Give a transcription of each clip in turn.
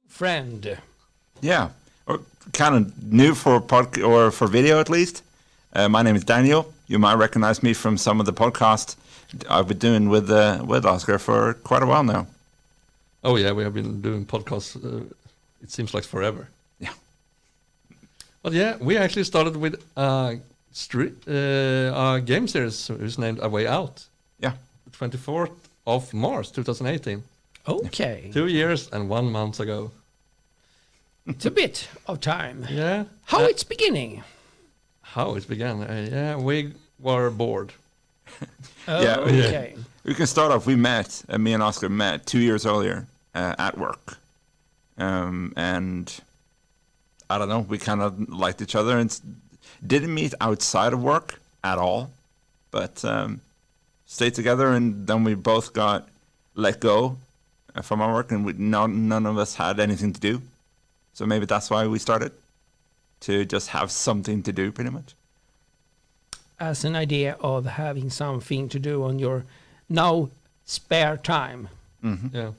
friend. Yeah, or kind of new for or for video at least. My name is Daniel. You might recognize me from some of the podcasts I've been doing with Oscar for quite a while now. Oh yeah, we have been doing podcasts. It seems like forever. Yeah. But yeah, we actually started with a game series who's named A Way Out. Yeah. The 24th of March 2018. Okay. 2 years and 1 month ago. It's a bit of time. Yeah. How it's beginning? How it began? Yeah, we were bored. Yeah. Okay. We can start off. We met, me and Oscar met 2 years earlier at work. And I don't know, we kind of liked each other and didn't meet outside of work at all, but stayed together, and then we both got let go from our work, and none of us had anything to do. So maybe that's why we started, to just have something to do, pretty much. As an idea of having something to do on your now spare time. Mm-hmm. Yeah.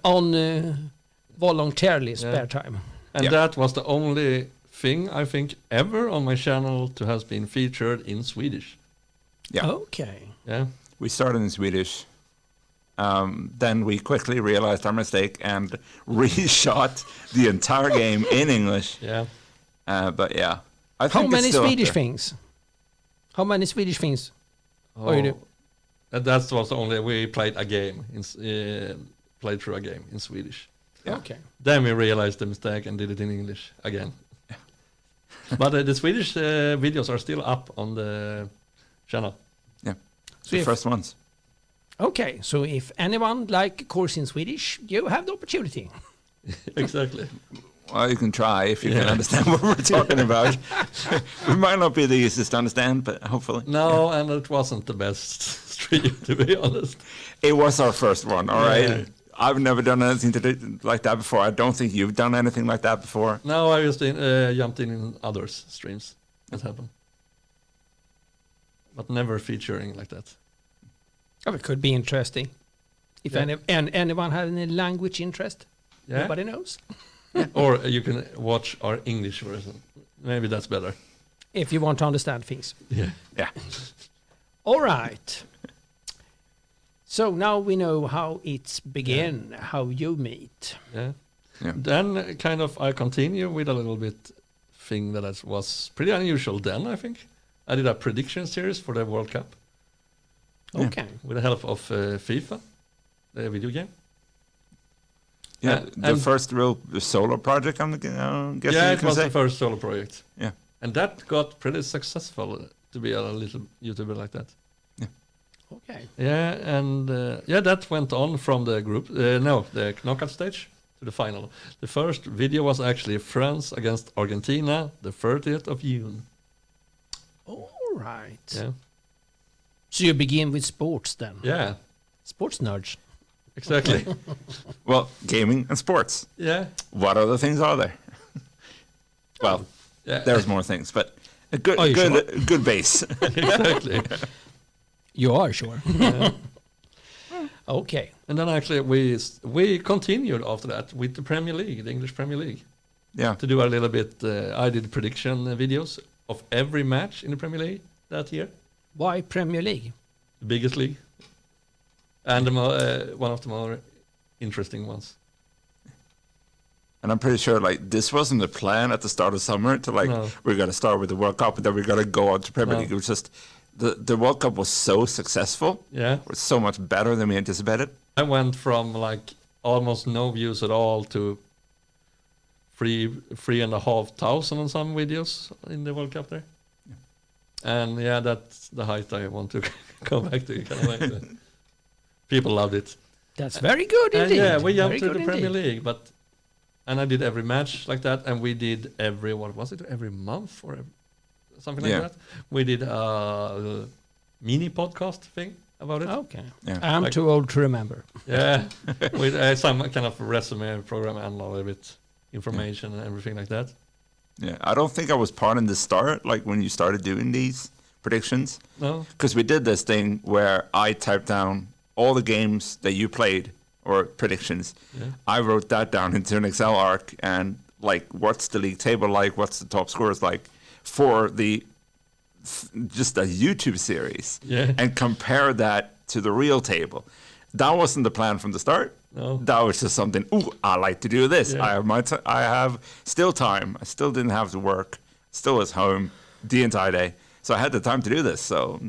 On voluntarily spare time. And that was the only thing I think ever on my channel to has been featured in Swedish. Yeah. Okay. Yeah. We started in Swedish. Then we quickly realized our mistake and reshot the entire game in English. Yeah. But yeah. I think How it's many still up Swedish there. things? How many Swedish things? Oh, you do? That was only we played a game played through a game in Swedish. Yeah. Okay. Then we realized the mistake and did it in English again. But the Swedish videos are still up on the channel. Yeah. So The first ones. Okay, so if anyone like course in Swedish, you have the opportunity. Exactly. Well, you can try if you can understand what we're talking about. We might not be the easiest to understand, but hopefully. No, and it wasn't the best stream, to be honest. It was our first one, all right? Yeah. I've never done anything like that before. I don't think you've done anything like that before. No, I just jumped in others' streams. That happened. But never featuring like that. Oh, it could be interesting. If anyone has any language interest, Yeah. nobody knows. Or you can watch our English version. Maybe that's better. If you want to understand things. Yeah. Yeah. All right. So now we know how it's begin, how you meet. Yeah. Yeah. Then kind of I continue with a little bit thing that was pretty unusual then, I think. I did a prediction series for the World Cup Yeah. Okay. with the help of FIFA, the video game. Yeah, the and- first real solo project, I'm guessing Yeah, you it can was say. the first solo project. Yeah. And that got pretty successful to be a little YouTuber like that. Okay. Yeah, and that went on from the group, the knockout stage to the final. The first video was actually France against Argentina, the 30th of June. All right. Yeah, So you begin with sports then. yeah, Sports nerds. exactly. Well, gaming and sports. Yeah, What other things are there? Well, yeah, there's more things, but a good, Are you good base. exactly. You are sure. Yeah. Okay. And then actually we continued after that with the Premier League, the English Premier League, Yeah. to do a little bit. I did prediction videos of every match in the Premier League that year, Why Premier League? the biggest league, and one of the more interesting ones. And I'm pretty sure like this wasn't the plan at the start of summer to like No. we're gonna start with the World Cup and then we're gonna go on to Premier No. League. It was just the World Cup was so successful. Yeah. It was so much better than we anticipated. I went from like almost no views at all to 3,500 on some videos in the World Cup there. And yeah, that's the height I want to go back to. Kind of like people loved it. That's very good And indeed. yeah, we jumped Very to the good Premier indeed. League, and I did every match like that, and we did every month or something like Yeah. that. We did a mini podcast thing about it. Okay. Yeah. I'm Like- too old to remember. Yeah, with some kind of resume program and a little bit information and everything like that. Yeah. I don't think I was part in the start, like when you started doing these predictions. No, Because we did this thing where I typed down all the games that you played or predictions. Yeah. I wrote that down into an Excel arc and like, what's the league table like? What's the top scores like for just a YouTube series? Yeah. And compare that to the real table. That wasn't the plan from the start. No. That was just something. Ooh, I like to do this. Yeah. I have still time. I still didn't have to work. Still was home the entire day, so I had the time to do this. So,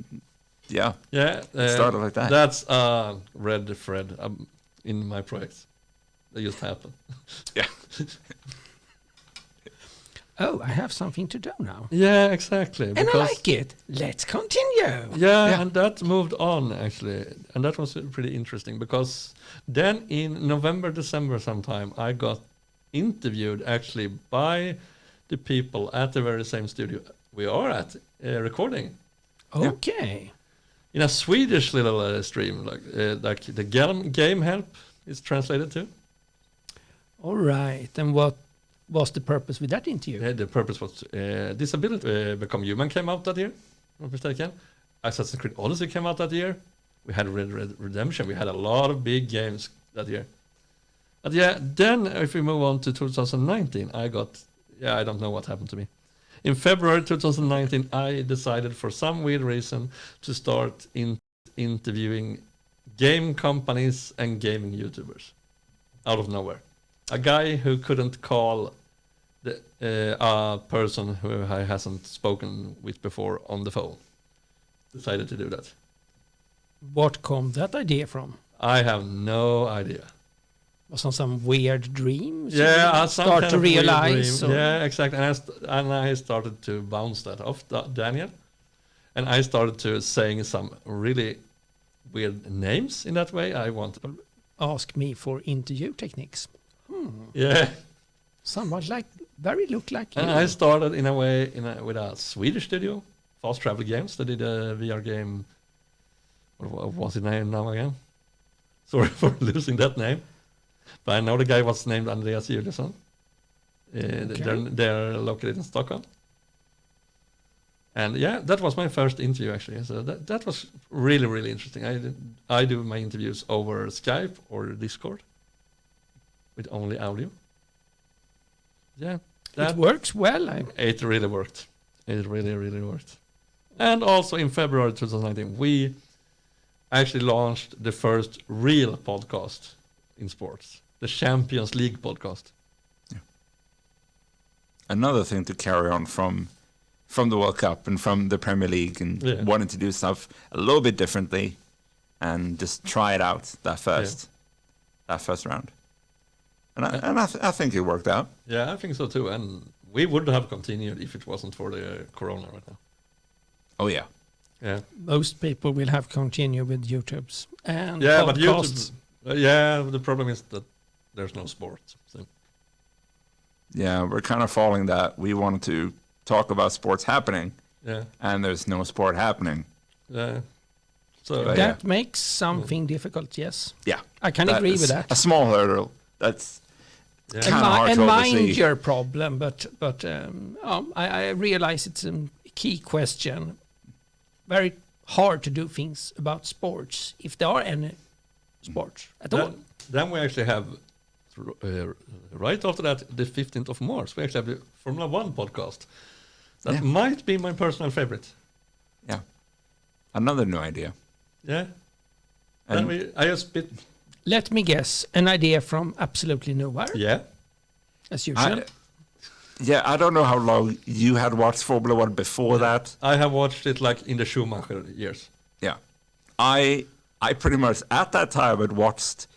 yeah. Yeah. It started like that. That's red thread in my projects. That just happened. Yeah. Oh, I have something to do now. Yeah, exactly. And I like it. Let's continue. Yeah, and that moved on actually, and that was pretty interesting because then in November, December sometime, I got interviewed actually by the people at the very same studio we are at recording Okay. in a Swedish little stream, like the game help is translated to. All right. And what was the purpose with that interview? Yeah, the purpose was Disability Become Human came out that year, not mistaken. Assassin's Creed Odyssey came out that year. We had Red Dead Redemption. We had a lot of big games that year. But yeah, then if we move on to 2019, I don't know what happened to me. In February 2019, I decided for some weird reason to start interviewing game companies and gaming YouTubers out of nowhere. A guy who couldn't call a person who I hasn't spoken with before on the phone decided to do that. What come that idea from? I have no idea. Was on some weird dream? Yeah, start to realize. Yeah, exactly. And I started to bounce that off Daniel, and I started to saying some really weird names in that way. I wanted. Ask me for interview techniques. Yeah. Somewhat look like And you. I started in a way with a Swedish studio, Fast Travel Games. They did a VR game. What was his name now again? Sorry for losing that name. But I know the guy was named Andreas Juliusson. They're located in Stockholm. And yeah, that was my first interview actually. So that was really, really interesting. I do my interviews over Skype or Discord with only audio. Yeah. It works well. It really worked. It really, really worked. And also in February 2019, we actually launched the first real podcast in sports, the Champions League podcast. Yeah. Another thing to carry on from the World Cup and from the Premier League and wanting to do stuff a little bit differently and just try it out that first round. And I think it worked out. Yeah, I think so too. And we would have continued if it wasn't for the Corona right now. Oh yeah. Yeah. Most people will have continued with YouTubes and podcasts. But YouTube, the problem is that there's no sport. So. Yeah, we're kind of following that. We wanted to talk about sports happening. Yeah. And there's no sport happening. Yeah. So that makes something difficult, yes. Yeah. I can agree with that. A small hurdle. That's kind of hard and to mind oversee. your problem, but I realize it's a key question. Very hard to do things about sports if there are any sports at all. Then we actually have, right after that, the 15th of March, we actually have the Formula 1 podcast. That might be my personal favorite. Yeah. Another new idea. Yeah. And Then I just bit. Let me guess, an idea from absolutely nowhere, Yeah. as usual. I don't know how long you had watched Formula 1 before that. I have watched it like in the Schumacher years. Yeah. I pretty much, at that time, had watched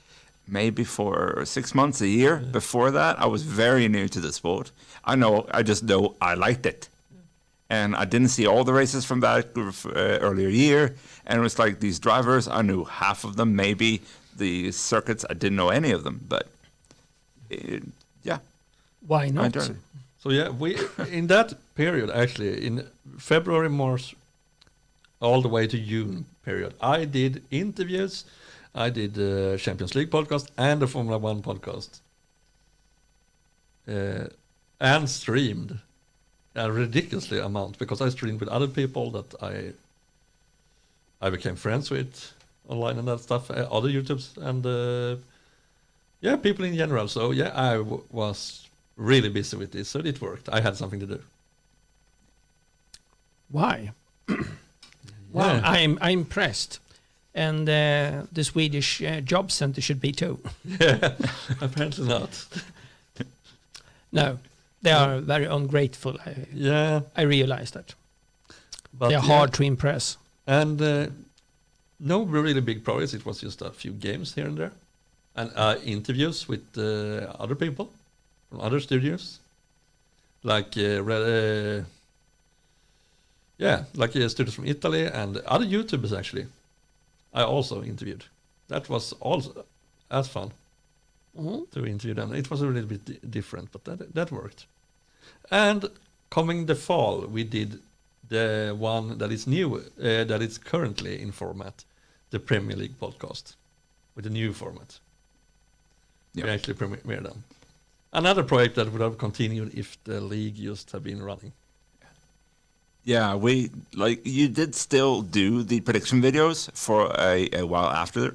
maybe for 6 months, a year. Before that, I was very new to the sport. I just know I liked it. And I didn't see all the races from that earlier year. And it was like these drivers, I knew half of them, maybe. The circuits, I didn't know any of them. But, Why I not? enjoyed it. So yeah, we in that period actually in February, March, all the way to June period, I did interviews, I did the Champions League podcast and the Formula 1 podcast, and streamed a ridiculously amount because I streamed with other people that I became friends with online and that stuff, other YouTubes, and Yeah, people in general. So yeah, I was really busy with this, so it worked. I had something to do. Why? Wow, I'm impressed. And the Swedish job center should be too. Yeah, apparently not. No, they are very ungrateful. I realize that. But They're hard to impress. And no really big projects. It was just a few games here and there. And interviews with other people from other studios. Like studios from Italy and other YouTubers actually. I also interviewed. That was also as fun to interview them. It was a little bit different, but that worked. And coming the fall, we did the one that is new, that is currently in format, the Premier League podcast, with a new format. Yeah. We actually premiered them. Another project that would have continued if the league just had been running. Yeah, you did still do the prediction videos for a while after,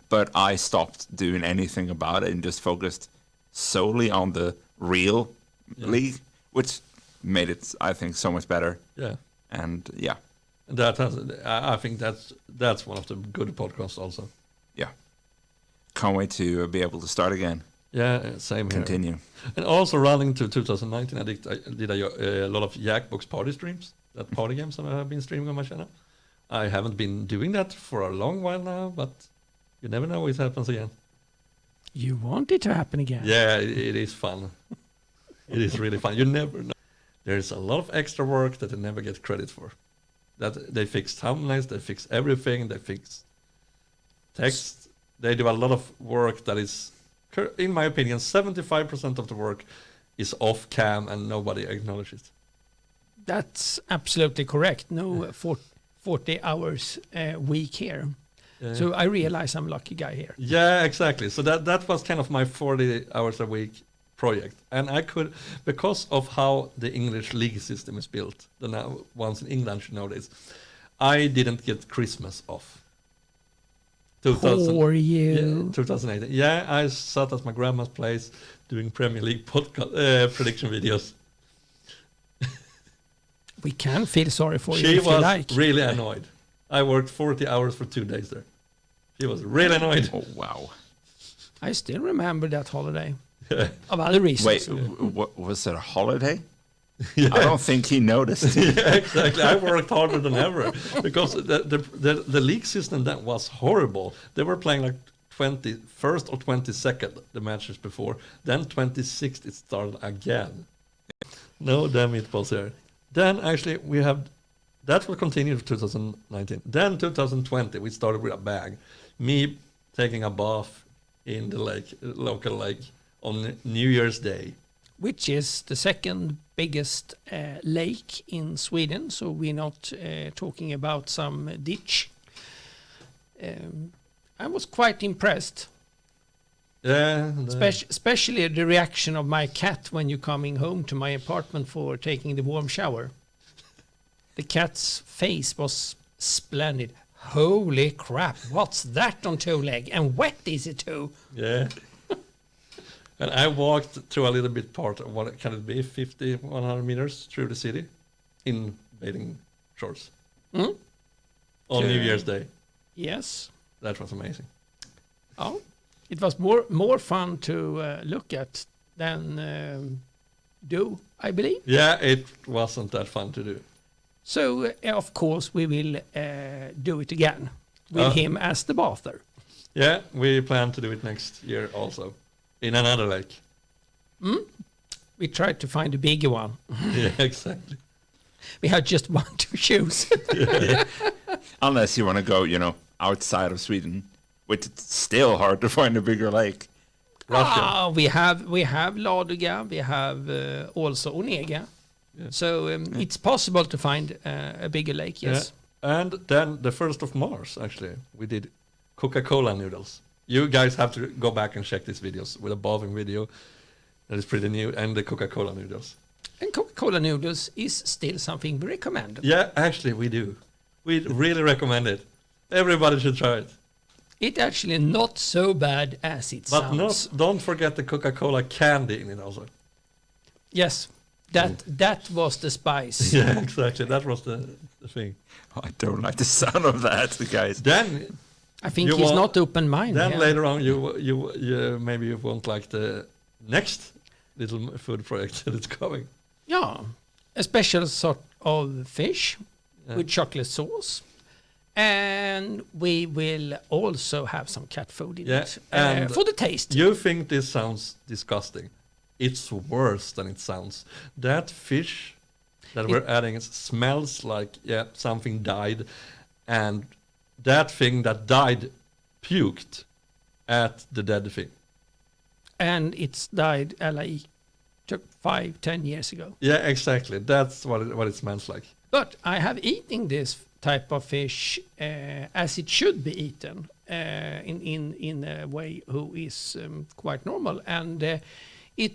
but I stopped doing anything about it and just focused solely on the real league, which made it, I think, so much better. Yeah. And yeah. I think that's one of the good podcasts also. Yeah. Can't wait to be able to start again. Yeah, same here. Continue. And also running to 2019, I did a lot of Jackbox party streams. That party games that I have been streaming on my channel. I haven't been doing that for a long while now, but you never know it happens again. You want it to happen again? Yeah, it is fun. It is really fun. You never know. There's a lot of extra work that they never get credit for. That they fix thumbnails, they fix everything, they fix text. They do a lot of work that is, in my opinion, 75% of the work is off cam and nobody acknowledges it. That's absolutely correct. No 40 hours a week here. So I realize I'm a lucky guy here. Yeah, exactly. So that was kind of my 40 hours a week project. And I could, because of how the English league system is built, the ones in England should know this, I didn't get Christmas off. For you. Yeah, 2018. Yeah, I sat at my grandma's place doing Premier League prediction videos. We can feel sorry for you She if you was like. really annoyed. I worked 40 hours for 2 days there. She was really annoyed. Oh, wow. I still remember that holiday. Of other reasons. Wait, was it a holiday? Yeah. I don't think he noticed. Yeah, exactly. I worked harder than ever because the league system that was horrible. They were playing like 21st or 22nd the matches before. Then 26th it started again. No, damn it was there. Then actually that will continue to 2019. Then 2020 we started with a bag. Me taking a bath in the local lake on New Year's Day. Which is the second biggest lake in Sweden, so we're not talking about some ditch. I was quite impressed. Yeah. Especially the reaction of my cat when you're coming home to my apartment for taking the warm shower. The cat's face was splendid. Holy crap, what's that on toe leg? And wet is it too? Yeah. And I walked through a little bit part of what can it be, 50, 100 meters through the city in bathing shorts. On New Year's Day. Yes. That was amazing. Oh, it was more fun to look at than do, I believe. Yeah, it wasn't that fun to do. So, of course, we will do it again with him as the bather. Yeah, we plan to do it next year also. In another lake. We tried to find a bigger one. Yeah, exactly. We had just one to choose. Yeah. Unless you want to go, outside of Sweden, which it's still hard to find a bigger lake. Russia. We have Ladoga, we have also Onega. Yeah. So it's possible to find a bigger lake, yes. Yeah. And then the 1st of March, actually, we did Coca-Cola noodles. You guys have to go back and check these videos with a bathing video that is pretty new, and the Coca-Cola noodles. And Coca-Cola noodles is still something we recommend. Yeah, actually we do. We really recommend it. Everybody should try it. It actually not so bad as it But sounds. don't forget the Coca-Cola candy in it also. Yes, that was the spice. Yeah, exactly. That was the thing. I don't like the sound of that, guys. Then I think You he's want- not open-minded. Then yeah. later on, you maybe you won't like the next little food project that is coming. Yeah, a special sort of fish Yeah. with chocolate sauce. And we will also have some cat food in Yeah, it and for the taste. You think this sounds disgusting? It's worse than it sounds. That fish that we're adding smells like something died, and that thing that died puked at the dead thing. And it's died like 5-10 years ago. Yeah, exactly. That's what it smells like. But I have eaten this type of fish as it should be eaten in a way who is quite normal, and it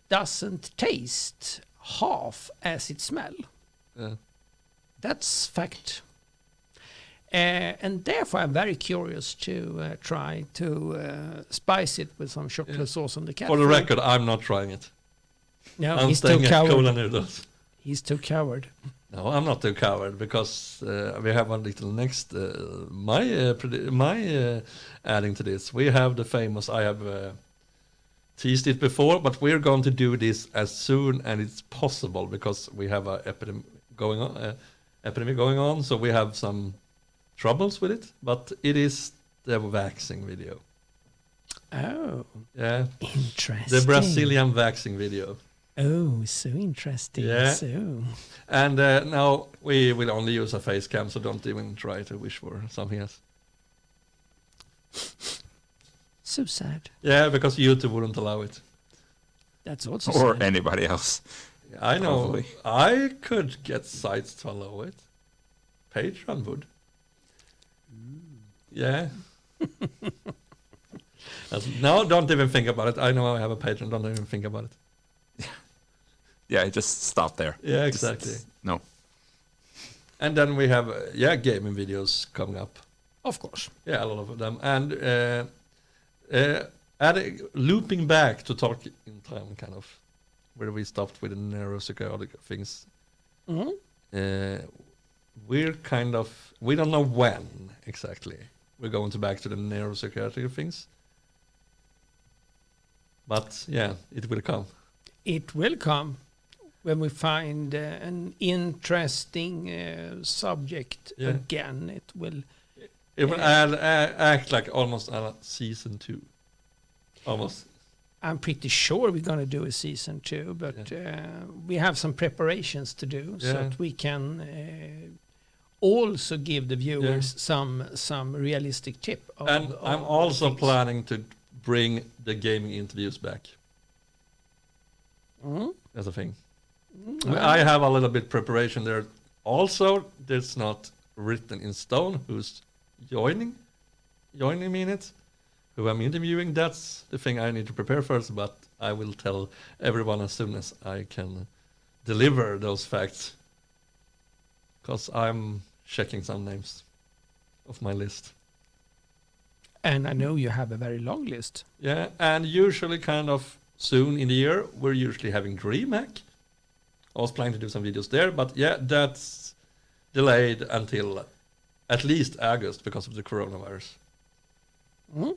doesn't taste half as it smell. Yeah. That's fact. And therefore I'm very curious to try to spice it with some chocolate sauce on the cat For the food. record, I'm not trying it. No, I'm he's too staying at coward. cola noodles. He's too coward. No, I'm not too coward because we have one little next. My adding to this, we have the famous. I have teased it before, but we're going to do this as soon as it's possible because we have a epidemic going on. So we have some troubles with it, but it is the vaccine video. Oh, Yeah, interesting. the Brazilian vaccine video. Oh, so interesting. Yeah. So, And now we will only use a face cam, so don't even try to wish for something else. so sad. Yeah, because YouTube wouldn't allow it. That's also Or sad. anybody else. I know. Probably. I could get sites to allow it. Patreon would. Yeah. No, don't even think about it. I know I have a Patreon. Don't even think about it. Yeah, just stop there. Yeah, Just- exactly. no. And then we have gaming videos coming up. Of course. Yeah, a lot of them. And looping back to talk in time, kind of, where we stopped with the neuropsychotic things. Mhm. We don't know when exactly we're going to back to the neuropsychiatric things. But yeah, it will come. It will come when we find an interesting subject Yeah. again. It will. It will act like almost a season 2. Almost. I'm pretty sure we're going to do a season 2, but we have some preparations to do so Yeah. that we can also give the viewers some realistic tip. And I'm also planning to bring the gaming interviews back. Mhm. As a thing. I have a little bit preparation there. Also, it's not written in stone who's joining me in it, who I'm interviewing. That's the thing I need to prepare first, but I will tell everyone as soon as I can deliver those facts. Because I'm checking some names of my list. And I know you have a very long list. Yeah, and usually kind of soon in the year, we're usually having DreamHack. I was planning to do some videos there, but yeah, that's delayed until at least August because of the coronavirus. Mhm.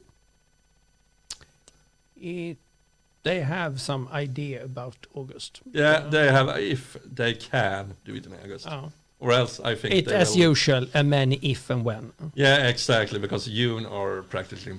They have some idea about August. Yeah, they have, if they can do it in August. Oh. Or else I think It, they as will. usual, a many if and when. Yeah, exactly, because June are practically